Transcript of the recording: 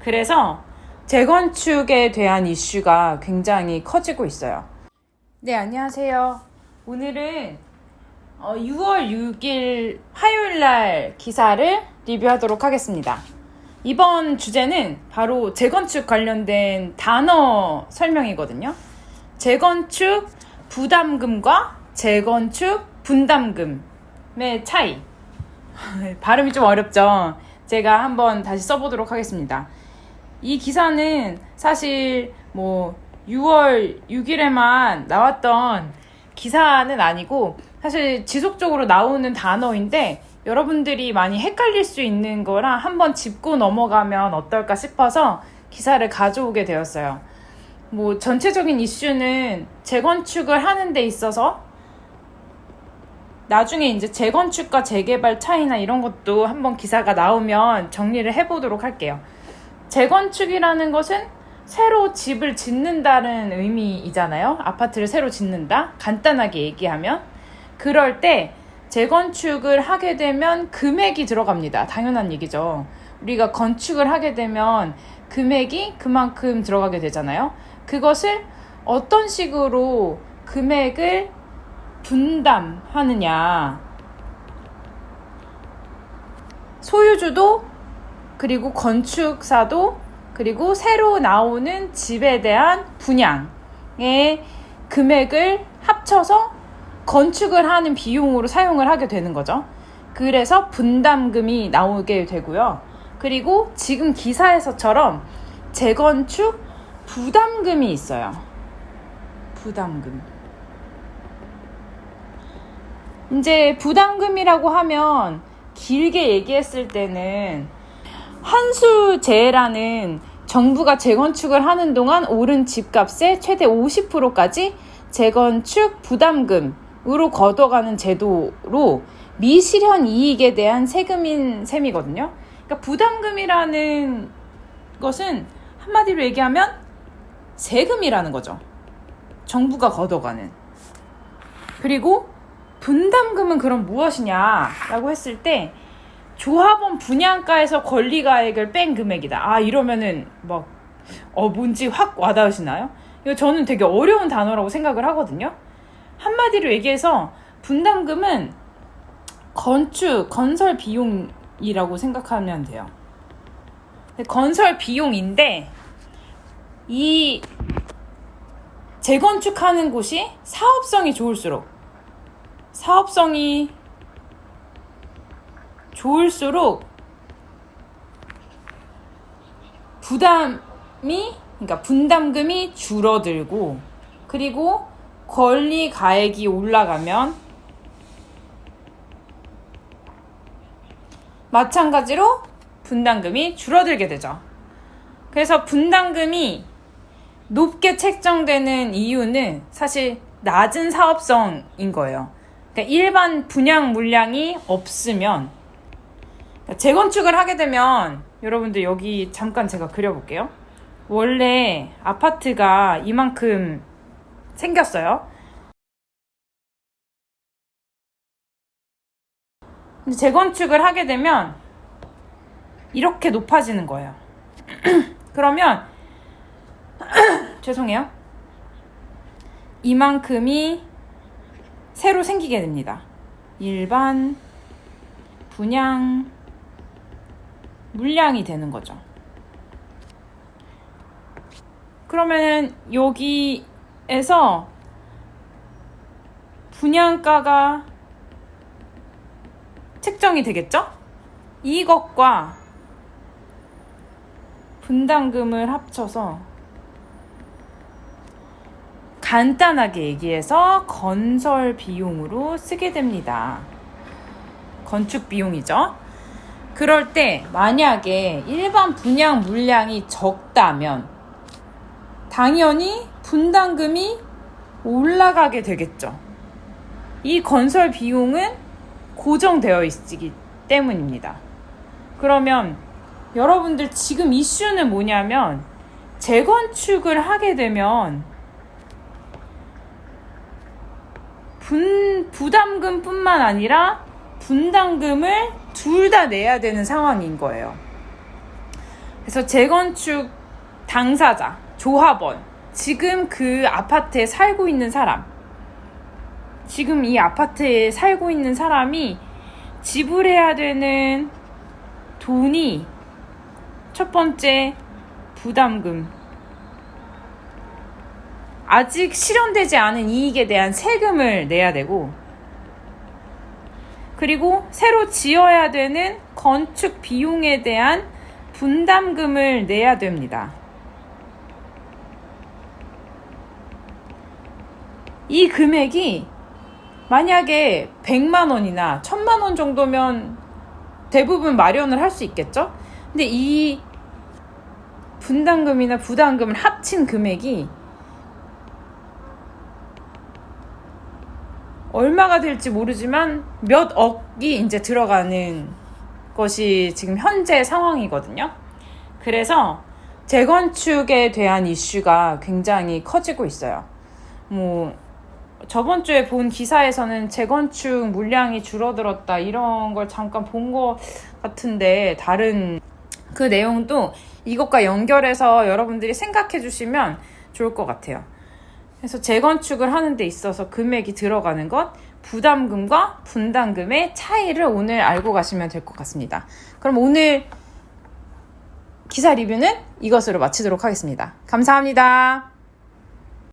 그래서 재건축에 대한 이슈가 굉장히 커지고 있어요. 네, 안녕하세요. 오늘은 6월 6일 화요일 날 기사를 리뷰하도록 하겠습니다. 이번 주제는 바로 재건축 관련된 단어 설명이거든요. 재건축 부담금과 재건축 분담금의 차이. 발음이 좀 어렵죠? 제가 한번 다시 써보도록 하겠습니다. 이 기사는 사실 6월 6일에만 나왔던 기사는 아니고 사실 지속적으로 나오는 단어인데 여러분들이 많이 헷갈릴 수 있는 거라 한번 짚고 넘어가면 어떨까 싶어서 기사를 가져오게 되었어요. 전체적인 이슈는 재건축을 하는 데 있어서 나중에 이제 재건축과 재개발 차이나 이런 것도 한번 기사가 나오면 정리를 해보도록 할게요. 재건축이라는 것은 새로 집을 짓는다는 의미이잖아요. 아파트를 새로 짓는다? 간단하게 얘기하면. 그럴 때 재건축을 하게 되면 금액이 들어갑니다. 당연한 얘기죠. 우리가 건축을 하게 되면 금액이 그만큼 들어가게 되잖아요. 그것을 어떤 식으로 금액을 분담하느냐. 소유주도 그리고 건축사도 그리고 새로 나오는 집에 대한 분양의 금액을 합쳐서 건축을 하는 비용으로 사용을 하게 되는 거죠. 그래서 분담금이 나오게 되고요. 그리고 지금 기사에서처럼 재건축 부담금이 있어요. 부담금. 이제 부담금이라고 하면 길게 얘기했을 때는 환수제라는 정부가 재건축을 하는 동안 오른 집값의 최대 50%까지 재건축 부담금으로 걷어가는 제도로 미실현 이익에 대한 세금인 셈이거든요. 그러니까 부담금이라는 것은 한마디로 얘기하면 세금이라는 거죠. 정부가 걷어가는. 그리고 분담금은 그럼 무엇이냐라고 했을 때 조합원 분양가에서 권리가액을 뺀 금액이다. 이러면은 뭔지 확 와닿으시나요? 이거 저는 되게 어려운 단어라고 생각을 하거든요. 한마디로 얘기해서 분담금은 건설 비용이라고 생각하면 돼요. 건설 비용인데 이 재건축하는 곳이 사업성이 좋을수록 분담금이 줄어들고 그리고 권리 가액이 올라가면 마찬가지로 분담금이 줄어들게 되죠. 그래서 분담금이 높게 책정되는 이유는 사실 낮은 사업성인 거예요. 그러니까 일반 분양 물량이 없으면 재건축을 하게 되면 여러분들 여기 잠깐 제가 그려볼게요. 원래 아파트가 이만큼 생겼어요. 근데 재건축을 하게 되면 이렇게 높아지는 거예요. 그러면 죄송해요. 이만큼이 새로 생기게 됩니다. 일반 분양 물량이 되는 거죠. 그러면 여기에서 분양가가 책정이 되겠죠? 이것과 분담금을 합쳐서 간단하게 얘기해서 건설 비용으로 쓰게 됩니다. 건축 비용이죠. 그럴 때 만약에 일반 분양 물량이 적다면 당연히 분담금이 올라가게 되겠죠. 이 건설 비용은 고정되어 있기 때문입니다. 그러면 여러분들 지금 이슈는 뭐냐면 재건축을 하게 되면 부담금뿐만 아니라 분담금을 둘 다 내야 되는 상황인 거예요. 그래서 재건축 당사자, 조합원, 지금 그 아파트에 살고 있는 사람, 지금 이 아파트에 살고 있는 사람이 지불해야 되는 돈이 첫 번째 부담금, 아직 실현되지 않은 이익에 대한 세금을 내야 되고, 그리고 새로 지어야 되는 건축 비용에 대한 분담금을 내야 됩니다. 이 금액이 만약에 100만 원이나 1000만 원 정도면 대부분 마련을 할 수 있겠죠? 근데 이 분담금이나 부담금을 합친 금액이 얼마가 될지 모르지만 몇 억이 이제 들어가는 것이 지금 현재 상황이거든요. 그래서 재건축에 대한 이슈가 굉장히 커지고 있어요. 저번 주에 본 기사에서는 재건축 물량이 줄어들었다 이런 걸 잠깐 본 것 같은데, 다른 그 내용도 이것과 연결해서 여러분들이 생각해 주시면 좋을 것 같아요. 그래서 재건축을 하는 데 있어서 금액이 들어가는 것, 부담금과 분담금의 차이를 오늘 알고 가시면 될 것 같습니다. 그럼 오늘 기사 리뷰는 이것으로 마치도록 하겠습니다. 감사합니다.